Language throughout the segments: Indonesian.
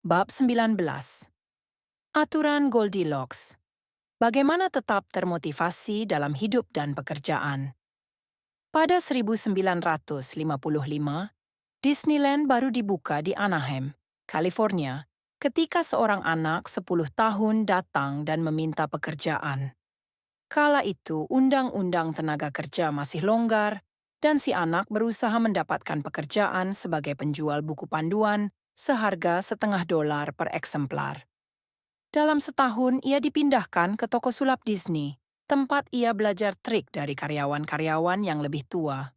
Bab 19. Aturan Goldilocks. Bagaimana tetap termotivasi dalam hidup dan pekerjaan? Pada 1955, Disneyland baru dibuka di Anaheim, California, ketika seorang anak 10 tahun datang dan meminta pekerjaan. Kala itu, undang-undang tenaga kerja masih longgar, dan si anak berusaha mendapatkan pekerjaan sebagai penjual buku panduan seharga $0,50 per eksemplar. Dalam setahun, ia dipindahkan ke toko sulap Disney, tempat ia belajar trik dari karyawan-karyawan yang lebih tua.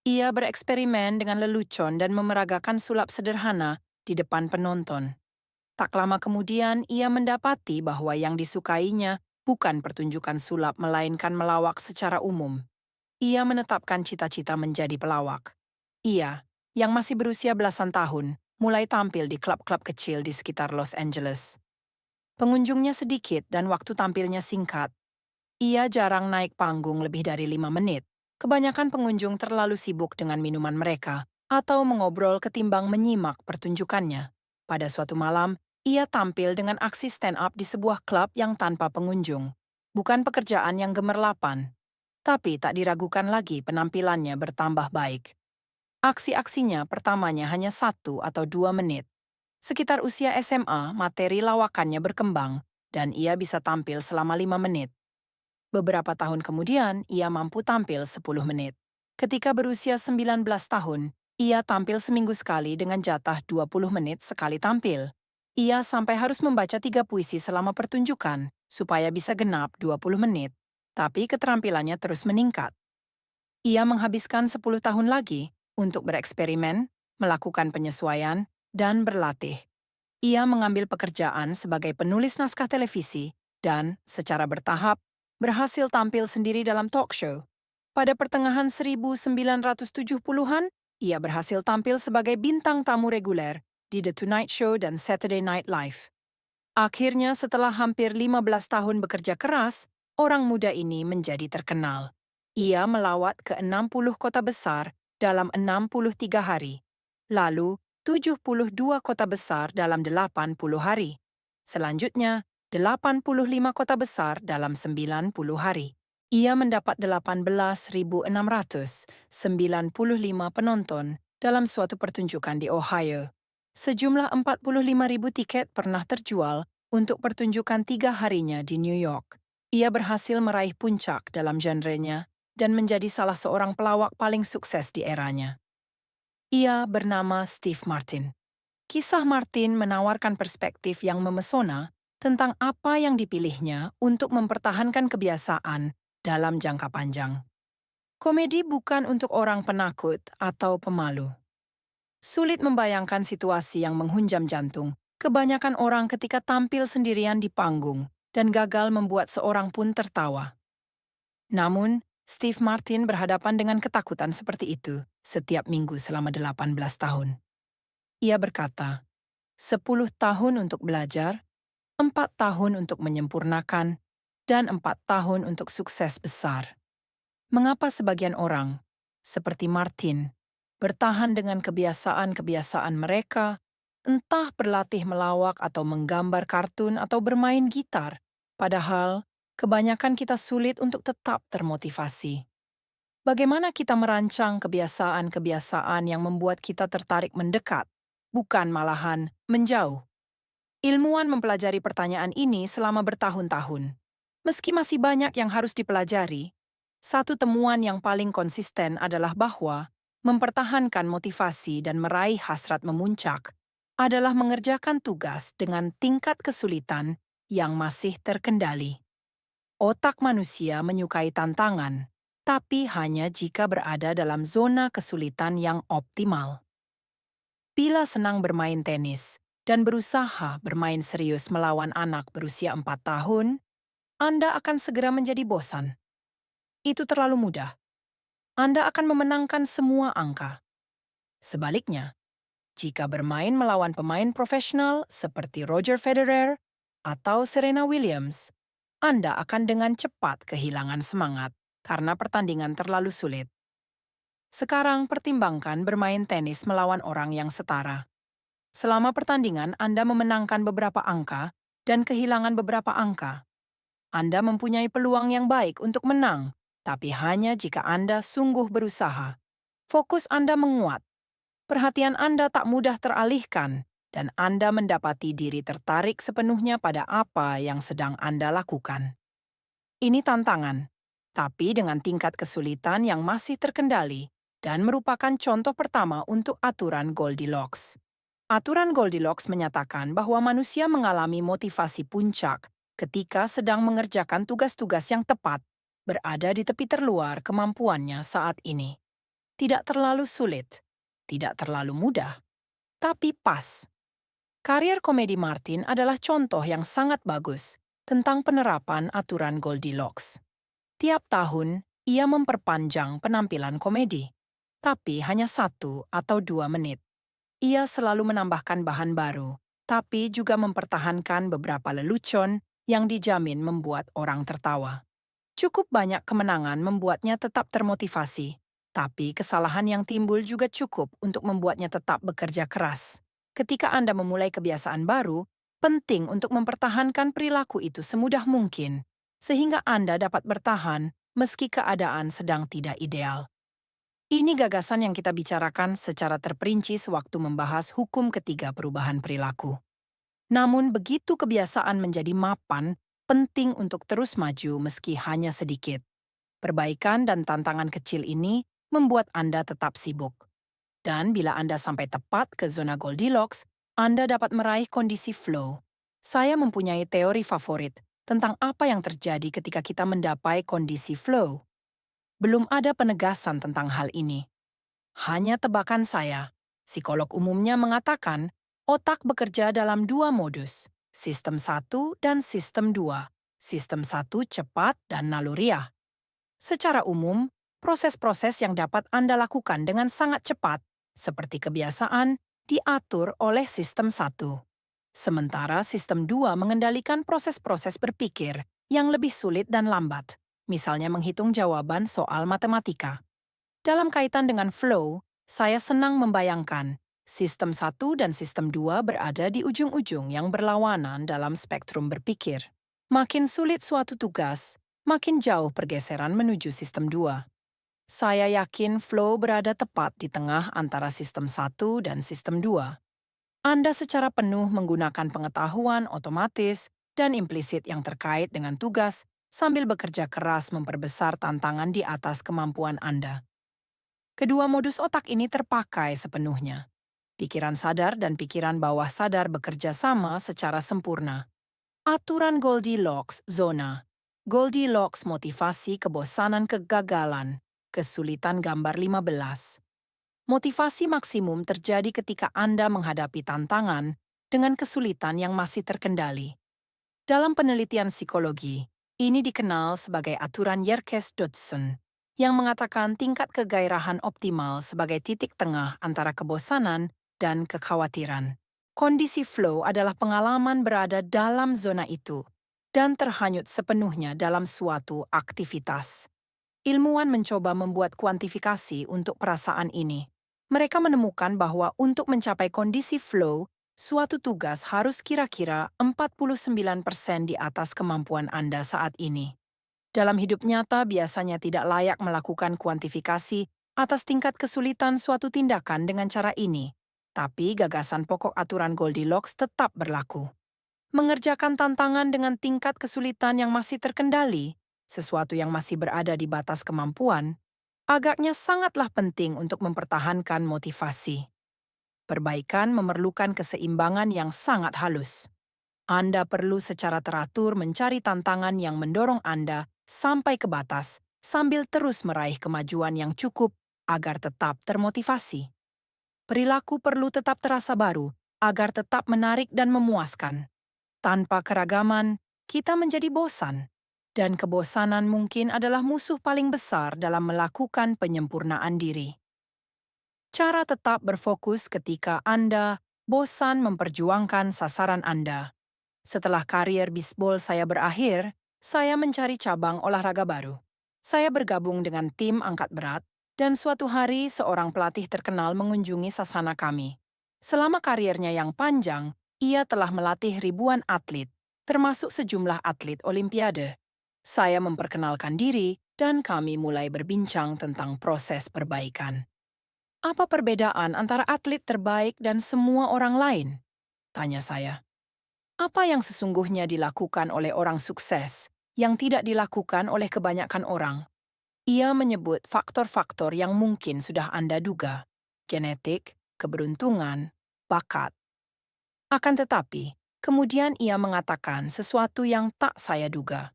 Ia bereksperimen dengan lelucon dan memeragakan sulap sederhana di depan penonton. Tak lama kemudian, ia mendapati bahwa yang disukainya bukan pertunjukan sulap melainkan melawak secara umum. Ia menetapkan cita-cita menjadi pelawak. Ia, yang masih berusia belasan tahun, mulai tampil di klub-klub kecil di sekitar Los Angeles. Pengunjungnya sedikit dan waktu tampilnya singkat. Ia jarang naik panggung lebih dari 5 menit. Kebanyakan pengunjung terlalu sibuk dengan minuman mereka atau mengobrol ketimbang menyimak pertunjukannya. Pada suatu malam, ia tampil dengan aksi stand-up di sebuah klub yang tanpa pengunjung. Bukan pekerjaan yang gemerlapan, tapi tak diragukan lagi penampilannya bertambah baik. Aksi-aksinya pertamanya hanya 1 atau 2 menit. Sekitar usia SMA, materi lawakannya berkembang, dan ia bisa tampil selama 5 menit. Beberapa tahun kemudian, ia mampu tampil 10 menit. Ketika berusia 19 tahun, ia tampil seminggu sekali dengan jatah 20 menit sekali tampil. Ia sampai harus membaca 3 puisi selama pertunjukan, supaya bisa genap 20 menit. Tapi keterampilannya terus meningkat. Ia menghabiskan 10 tahun lagi untuk bereksperimen, melakukan penyesuaian, dan berlatih. Ia mengambil pekerjaan sebagai penulis naskah televisi dan, secara bertahap, berhasil tampil sendiri dalam talk show. Pada pertengahan 1970-an, ia berhasil tampil sebagai bintang tamu reguler di The Tonight Show dan Saturday Night Live. Akhirnya, setelah hampir 15 tahun bekerja keras, orang muda ini menjadi terkenal. Ia melawat ke 60 kota besar dalam 63 hari. Lalu, 72 kota besar dalam 80 hari. Selanjutnya, 85 kota besar dalam 90 hari. Ia mendapat 18.695 penonton dalam suatu pertunjukan di Ohio. Sejumlah 45.000 tiket pernah terjual untuk pertunjukan 3 harinya di New York. Ia berhasil meraih puncak dalam genrenya dan menjadi salah seorang pelawak paling sukses di eranya. Ia bernama Steve Martin. Kisah Martin menawarkan perspektif yang memesona tentang apa yang dipilihnya untuk mempertahankan kebiasaan dalam jangka panjang. Komedi bukan untuk orang penakut atau pemalu. Sulit membayangkan situasi yang menghunjam jantung, kebanyakan orang ketika tampil sendirian di panggung dan gagal membuat seorang pun tertawa. Namun, Steve Martin berhadapan dengan ketakutan seperti itu setiap minggu selama 18 tahun. Ia berkata, 10 tahun untuk belajar, 4 tahun untuk menyempurnakan, dan 4 tahun untuk sukses besar. Mengapa sebagian orang, seperti Martin, bertahan dengan kebiasaan-kebiasaan mereka, entah berlatih melawak atau menggambar kartun atau bermain gitar, padahal kebanyakan kita sulit untuk tetap termotivasi. Bagaimana kita merancang kebiasaan-kebiasaan yang membuat kita tertarik mendekat, bukan malahan menjauh? Ilmuwan mempelajari pertanyaan ini selama bertahun-tahun. Meski masih banyak yang harus dipelajari, satu temuan yang paling konsisten adalah bahwa mempertahankan motivasi dan meraih hasrat memuncak adalah mengerjakan tugas dengan tingkat kesulitan yang masih terkendali. Otak manusia menyukai tantangan, tapi hanya jika berada dalam zona kesulitan yang optimal. Bila senang bermain tenis dan berusaha bermain serius melawan anak berusia 4 tahun, Anda akan segera menjadi bosan. Itu terlalu mudah. Anda akan memenangkan semua angka. Sebaliknya, jika bermain melawan pemain profesional seperti Roger Federer atau Serena Williams, Anda akan dengan cepat kehilangan semangat karena pertandingan terlalu sulit. Sekarang pertimbangkan bermain tenis melawan orang yang setara. Selama pertandingan, Anda memenangkan beberapa angka dan kehilangan beberapa angka. Anda mempunyai peluang yang baik untuk menang, tapi hanya jika Anda sungguh berusaha. Fokus Anda menguat, perhatian Anda tak mudah teralihkan, dan Anda mendapati diri tertarik sepenuhnya pada apa yang sedang Anda lakukan. Ini tantangan, tapi dengan tingkat kesulitan yang masih terkendali dan merupakan contoh pertama untuk aturan Goldilocks. Aturan Goldilocks menyatakan bahwa manusia mengalami motivasi puncak ketika sedang mengerjakan tugas-tugas yang tepat, berada di tepi terluar kemampuannya saat ini. Tidak terlalu sulit, tidak terlalu mudah, tapi pas. Karier komedi Martin adalah contoh yang sangat bagus tentang penerapan aturan Goldilocks. Tiap tahun, ia memperpanjang penampilan komedi, tapi hanya 1 atau 2 menit. Ia selalu menambahkan bahan baru, tapi juga mempertahankan beberapa lelucon yang dijamin membuat orang tertawa. Cukup banyak kemenangan membuatnya tetap termotivasi, tapi kesalahan yang timbul juga cukup untuk membuatnya tetap bekerja keras. Ketika Anda memulai kebiasaan baru, penting untuk mempertahankan perilaku itu semudah mungkin, sehingga Anda dapat bertahan meski keadaan sedang tidak ideal. Ini gagasan yang kita bicarakan secara terperinci sewaktu membahas hukum ketiga perubahan perilaku. Namun begitu kebiasaan menjadi mapan, penting untuk terus maju meski hanya sedikit. Perbaikan dan tantangan kecil ini membuat Anda tetap sibuk. Dan bila Anda sampai tepat ke zona Goldilocks, Anda dapat meraih kondisi flow. Saya mempunyai teori favorit tentang apa yang terjadi ketika kita mendapat kondisi flow. Belum ada penegasan tentang hal ini. Hanya tebakan saya. Psikolog umumnya mengatakan otak bekerja dalam 2 modus, sistem 1 dan sistem 2. Sistem 1 cepat dan naluriah. Secara umum, proses-proses yang dapat Anda lakukan dengan sangat cepat, seperti kebiasaan, diatur oleh sistem 1. Sementara sistem 2 mengendalikan proses-proses berpikir yang lebih sulit dan lambat, misalnya menghitung jawaban soal matematika. Dalam kaitan dengan flow, saya senang membayangkan sistem 1 dan sistem 2 berada di ujung-ujung yang berlawanan dalam spektrum berpikir. Makin sulit suatu tugas, makin jauh pergeseran menuju sistem 2. Saya yakin flow berada tepat di tengah antara sistem 1 dan sistem 2. Anda secara penuh menggunakan pengetahuan otomatis dan implisit yang terkait dengan tugas sambil bekerja keras memperbesar tantangan di atas kemampuan Anda. Kedua modus otak ini terpakai sepenuhnya. Pikiran sadar dan pikiran bawah sadar bekerja sama secara sempurna. Aturan Goldilocks zona. Goldilocks motivasi kebosanan kegagalan. Kesulitan gambar 15. Motivasi maksimum terjadi ketika Anda menghadapi tantangan dengan kesulitan yang masih terkendali. Dalam penelitian psikologi, ini dikenal sebagai aturan Yerkes-Dodson, yang mengatakan tingkat kegairahan optimal sebagai titik tengah antara kebosanan dan kekhawatiran. Kondisi flow adalah pengalaman berada dalam zona itu dan terhanyut sepenuhnya dalam suatu aktivitas. Ilmuwan mencoba membuat kuantifikasi untuk perasaan ini. Mereka menemukan bahwa untuk mencapai kondisi flow, suatu tugas harus kira-kira 49% di atas kemampuan Anda saat ini. Dalam hidup nyata biasanya tidak layak melakukan kuantifikasi atas tingkat kesulitan suatu tindakan dengan cara ini, tapi gagasan pokok aturan Goldilocks tetap berlaku. Mengerjakan tantangan dengan tingkat kesulitan yang masih terkendali, sesuatu yang masih berada di batas kemampuan, agaknya sangatlah penting untuk mempertahankan motivasi. Perbaikan memerlukan keseimbangan yang sangat halus. Anda perlu secara teratur mencari tantangan yang mendorong Anda sampai ke batas, sambil terus meraih kemajuan yang cukup agar tetap termotivasi. Perilaku perlu tetap terasa baru, agar tetap menarik dan memuaskan. Tanpa keragaman, kita menjadi bosan. Dan kebosanan mungkin adalah musuh paling besar dalam melakukan penyempurnaan diri. Cara tetap berfokus ketika Anda bosan memperjuangkan sasaran Anda. Setelah karier bisbol saya berakhir, saya mencari cabang olahraga baru. Saya bergabung dengan tim angkat berat, dan suatu hari seorang pelatih terkenal mengunjungi sasana kami. Selama karirnya yang panjang, ia telah melatih ribuan atlet, termasuk sejumlah atlet Olimpiade. Saya memperkenalkan diri dan kami mulai berbincang tentang proses perbaikan. Apa perbedaan antara atlet terbaik dan semua orang lain? Tanya saya. Apa yang sesungguhnya dilakukan oleh orang sukses yang tidak dilakukan oleh kebanyakan orang? Ia menyebut faktor-faktor yang mungkin sudah Anda duga. Genetik, keberuntungan, bakat. Akan tetapi, kemudian ia mengatakan sesuatu yang tak saya duga.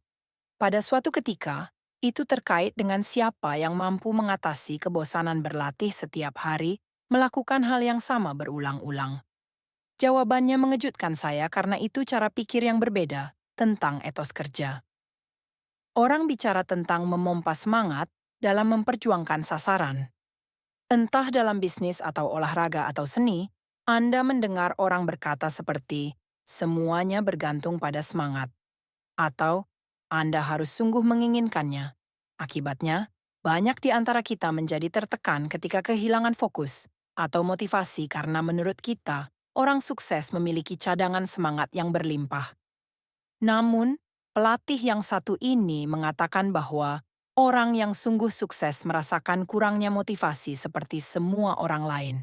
Pada suatu ketika, itu terkait dengan siapa yang mampu mengatasi kebosanan berlatih setiap hari, melakukan hal yang sama berulang-ulang. Jawabannya mengejutkan saya karena itu cara pikir yang berbeda tentang etos kerja. Orang bicara tentang memompa semangat dalam memperjuangkan sasaran. Entah dalam bisnis atau olahraga atau seni, Anda mendengar orang berkata seperti, semuanya bergantung pada semangat. Atau, Anda harus sungguh menginginkannya. Akibatnya, banyak di antara kita menjadi tertekan ketika kehilangan fokus atau motivasi karena menurut kita, orang sukses memiliki cadangan semangat yang berlimpah. Namun, pelatih yang satu ini mengatakan bahwa orang yang sungguh sukses merasakan kurangnya motivasi seperti semua orang lain.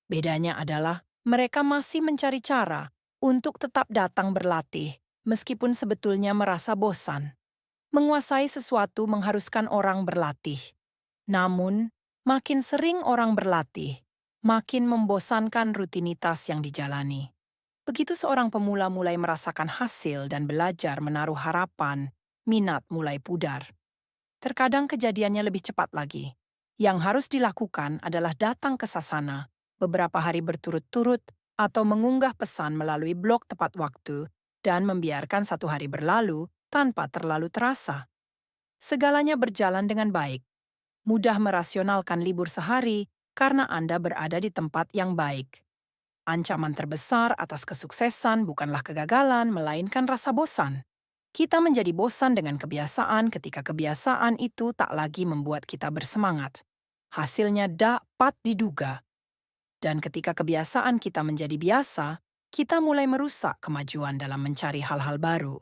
Bedanya adalah mereka masih mencari cara untuk tetap datang berlatih, meskipun sebetulnya merasa bosan. Menguasai sesuatu mengharuskan orang berlatih. Namun, makin sering orang berlatih, makin membosankan rutinitas yang dijalani. Begitu seorang pemula mulai merasakan hasil dan belajar menaruh harapan, minat mulai pudar. Terkadang kejadiannya lebih cepat lagi. Yang harus dilakukan adalah datang ke sasana beberapa hari berturut-turut atau mengunggah pesan melalui blog tepat waktu dan membiarkan satu hari berlalu tanpa terlalu terasa. Segalanya berjalan dengan baik. Mudah merasionalkan libur sehari karena Anda berada di tempat yang baik. Ancaman terbesar atas kesuksesan bukanlah kegagalan, melainkan rasa bosan. Kita menjadi bosan dengan kebiasaan ketika kebiasaan itu tak lagi membuat kita bersemangat. Hasilnya dapat diduga. Dan ketika kebiasaan kita menjadi biasa, kita mulai merusak kemajuan dalam mencari hal-hal baru.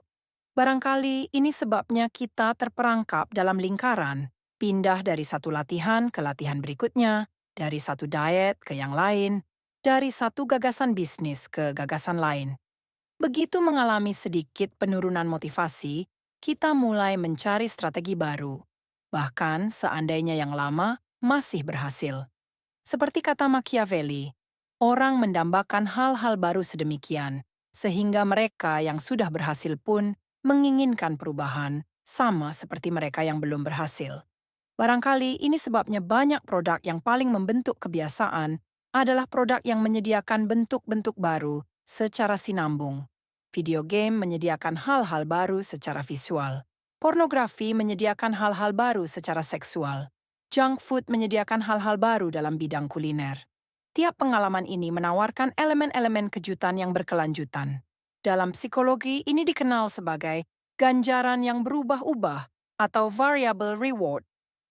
Barangkali ini sebabnya kita terperangkap dalam lingkaran, pindah dari satu latihan ke latihan berikutnya, dari satu diet ke yang lain, dari satu gagasan bisnis ke gagasan lain. Begitu mengalami sedikit penurunan motivasi, kita mulai mencari strategi baru. Bahkan seandainya yang lama masih berhasil. Seperti kata Machiavelli, orang mendambakan hal-hal baru sedemikian, sehingga mereka yang sudah berhasil pun menginginkan perubahan, sama seperti mereka yang belum berhasil. Barangkali ini sebabnya banyak produk yang paling membentuk kebiasaan adalah produk yang menyediakan bentuk-bentuk baru secara sinambung. Video game menyediakan hal-hal baru secara visual. Pornografi menyediakan hal-hal baru secara seksual. Junk food menyediakan hal-hal baru dalam bidang kuliner. Tiap pengalaman ini menawarkan elemen-elemen kejutan yang berkelanjutan. Dalam psikologi, ini dikenal sebagai ganjaran yang berubah-ubah atau variable reward.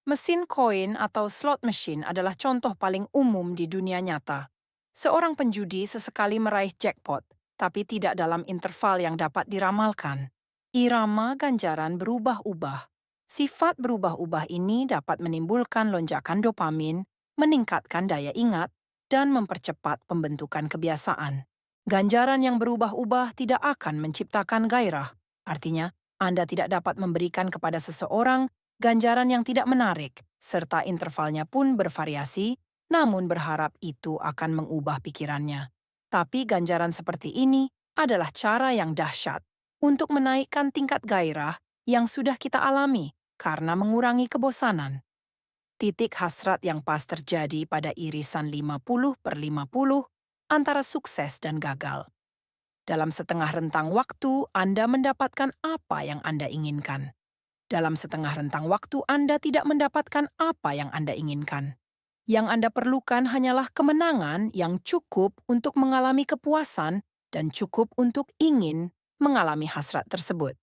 Mesin koin atau slot machine adalah contoh paling umum di dunia nyata. Seorang penjudi sesekali meraih jackpot, tapi tidak dalam interval yang dapat diramalkan. Irama ganjaran berubah-ubah. Sifat berubah-ubah ini dapat menimbulkan lonjakan dopamin, meningkatkan daya ingat, dan mempercepat pembentukan kebiasaan. Ganjaran yang berubah-ubah tidak akan menciptakan gairah. Artinya, Anda tidak dapat memberikan kepada seseorang ganjaran yang tidak menarik, serta intervalnya pun bervariasi, namun berharap itu akan mengubah pikirannya. Tapi ganjaran seperti ini adalah cara yang dahsyat untuk menaikkan tingkat gairah yang sudah kita alami karena mengurangi kebosanan. Titik hasrat yang pas terjadi pada irisan 50/50 antara sukses dan gagal. Dalam setengah rentang waktu, Anda mendapatkan apa yang Anda inginkan. Dalam setengah rentang waktu, Anda tidak mendapatkan apa yang Anda inginkan. Yang Anda perlukan hanyalah kemenangan yang cukup untuk mengalami kepuasan dan cukup untuk ingin mengalami hasrat tersebut.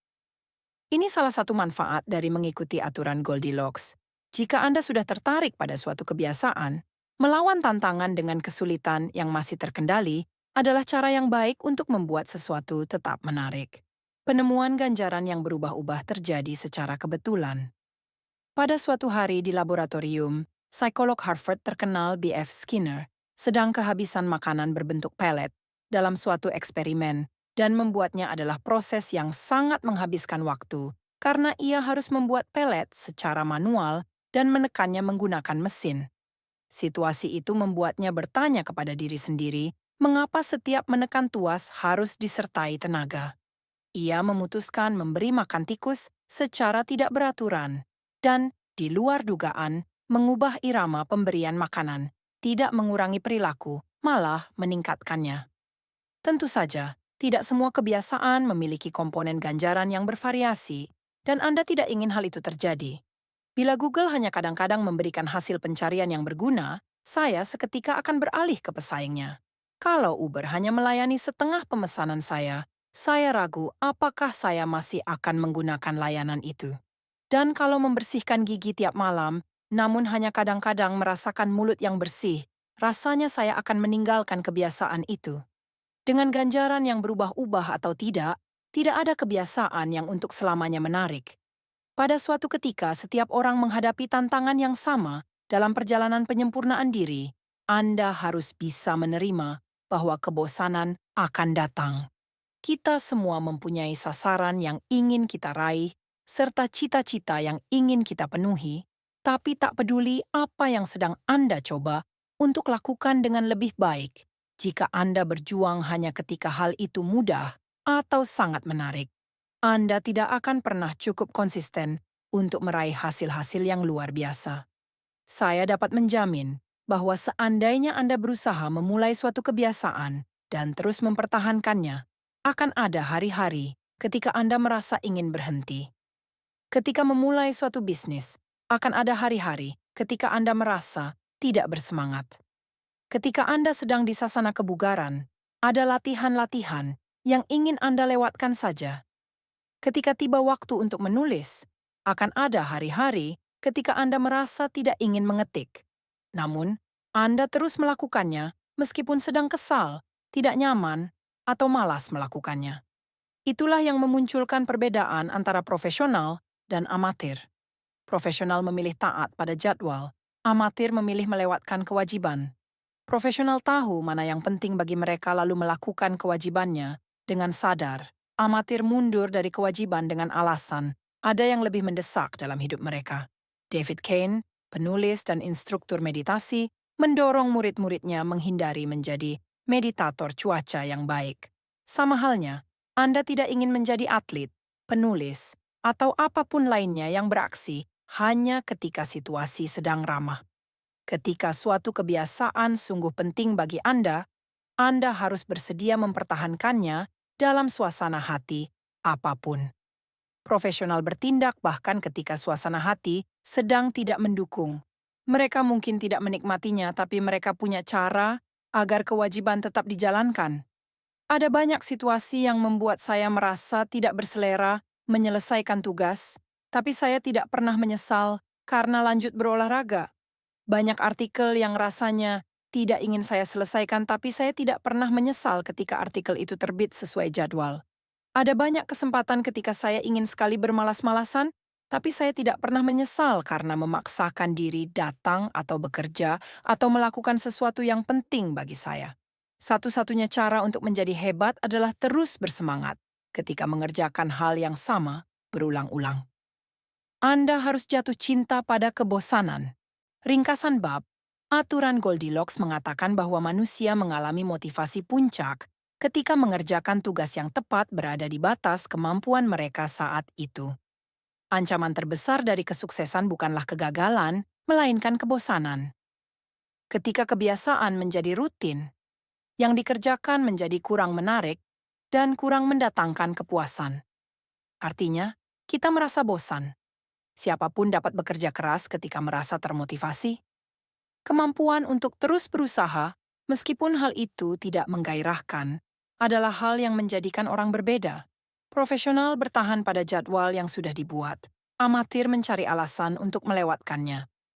Ini salah satu manfaat dari mengikuti aturan Goldilocks. Jika Anda sudah tertarik pada suatu kebiasaan, Melawan tantangan dengan kesulitan yang masih terkendali adalah cara yang baik untuk membuat sesuatu tetap menarik. Penemuan ganjaran yang berubah-ubah terjadi secara kebetulan. Pada suatu hari di laboratorium, psikolog Harvard terkenal B.F. Skinner sedang kehabisan makanan berbentuk pelet dalam suatu eksperimen dan membuatnya adalah proses yang sangat menghabiskan waktu karena ia harus membuat pelet secara manual dan menekannya menggunakan mesin. Situasi itu membuatnya bertanya kepada diri sendiri, mengapa setiap menekan tuas harus disertai tenaga. Ia memutuskan memberi makan tikus secara tidak beraturan dan, di luar dugaan, mengubah irama pemberian makanan, tidak mengurangi perilaku, malah meningkatkannya. Tentu saja, tidak semua kebiasaan memiliki komponen ganjaran yang bervariasi, dan Anda tidak ingin hal itu terjadi. Bila Google hanya kadang-kadang memberikan hasil pencarian yang berguna, saya seketika akan beralih ke pesaingnya. Kalau Uber hanya melayani setengah pemesanan saya ragu apakah saya masih akan menggunakan layanan itu. Dan kalau membersihkan gigi tiap malam, namun hanya kadang-kadang merasakan mulut yang bersih, rasanya saya akan meninggalkan kebiasaan itu. Dengan ganjaran yang berubah-ubah atau tidak ada kebiasaan yang untuk selamanya menarik. Pada suatu ketika, setiap orang menghadapi tantangan yang sama dalam perjalanan penyempurnaan diri. Anda harus bisa menerima bahwa kebosanan akan datang. Kita semua mempunyai sasaran yang ingin kita raih, serta cita-cita yang ingin kita penuhi, tapi tak peduli apa yang sedang Anda coba untuk lakukan dengan lebih baik. Jika Anda berjuang hanya ketika hal itu mudah atau sangat menarik, Anda tidak akan pernah cukup konsisten untuk meraih hasil-hasil yang luar biasa. Saya dapat menjamin bahwa seandainya Anda berusaha memulai suatu kebiasaan dan terus mempertahankannya, akan ada hari-hari ketika Anda merasa ingin berhenti. Ketika memulai suatu bisnis, akan ada hari-hari ketika Anda merasa tidak bersemangat. Ketika Anda sedang di sasana kebugaran, ada latihan-latihan yang ingin Anda lewatkan saja. Ketika tiba waktu untuk menulis, akan ada hari-hari ketika Anda merasa tidak ingin mengetik. Namun, Anda terus melakukannya meskipun sedang kesal, tidak nyaman, atau malas melakukannya. Itulah yang memunculkan perbedaan antara profesional dan amatir. Profesional memilih taat pada jadwal, amatir memilih melewatkan kewajiban. Profesional tahu mana yang penting bagi mereka lalu melakukan kewajibannya dengan sadar. Amatir mundur dari kewajiban dengan alasan ada yang lebih mendesak dalam hidup mereka. David Kane, penulis dan instruktur meditasi, mendorong murid-muridnya menghindari menjadi meditator cuaca yang baik. Sama halnya, Anda tidak ingin menjadi atlet, penulis, atau apapun lainnya yang beraksi hanya ketika situasi sedang ramah. Ketika suatu kebiasaan sungguh penting bagi Anda harus bersedia mempertahankannya dalam suasana hati apapun. Profesional bertindak bahkan ketika suasana hati sedang tidak mendukung. Mereka mungkin tidak menikmatinya, tapi mereka punya cara agar kewajiban tetap dijalankan. Ada banyak situasi yang membuat saya merasa tidak berselera menyelesaikan tugas, tapi saya tidak pernah menyesal karena lanjut berolahraga. Banyak artikel yang rasanya tidak ingin saya selesaikan, tapi saya tidak pernah menyesal ketika artikel itu terbit sesuai jadwal. Ada banyak kesempatan ketika saya ingin sekali bermalas-malasan, tapi saya tidak pernah menyesal karena memaksakan diri datang atau bekerja atau melakukan sesuatu yang penting bagi saya. Satu-satunya cara untuk menjadi hebat adalah terus bersemangat ketika mengerjakan hal yang sama berulang-ulang. Anda harus jatuh cinta pada kebosanan. Ringkasan bab, aturan Goldilocks mengatakan bahwa manusia mengalami motivasi puncak ketika mengerjakan tugas yang tepat berada di batas kemampuan mereka saat itu. Ancaman terbesar dari kesuksesan bukanlah kegagalan, melainkan kebosanan. Ketika kebiasaan menjadi rutin, yang dikerjakan menjadi kurang menarik dan kurang mendatangkan kepuasan. Artinya, kita merasa bosan. Siapapun dapat bekerja keras ketika merasa termotivasi. Kemampuan untuk terus berusaha, meskipun hal itu tidak menggairahkan, adalah hal yang menjadikan orang berbeda. Profesional bertahan pada jadwal yang sudah dibuat. Amatir mencari alasan untuk melewatkannya.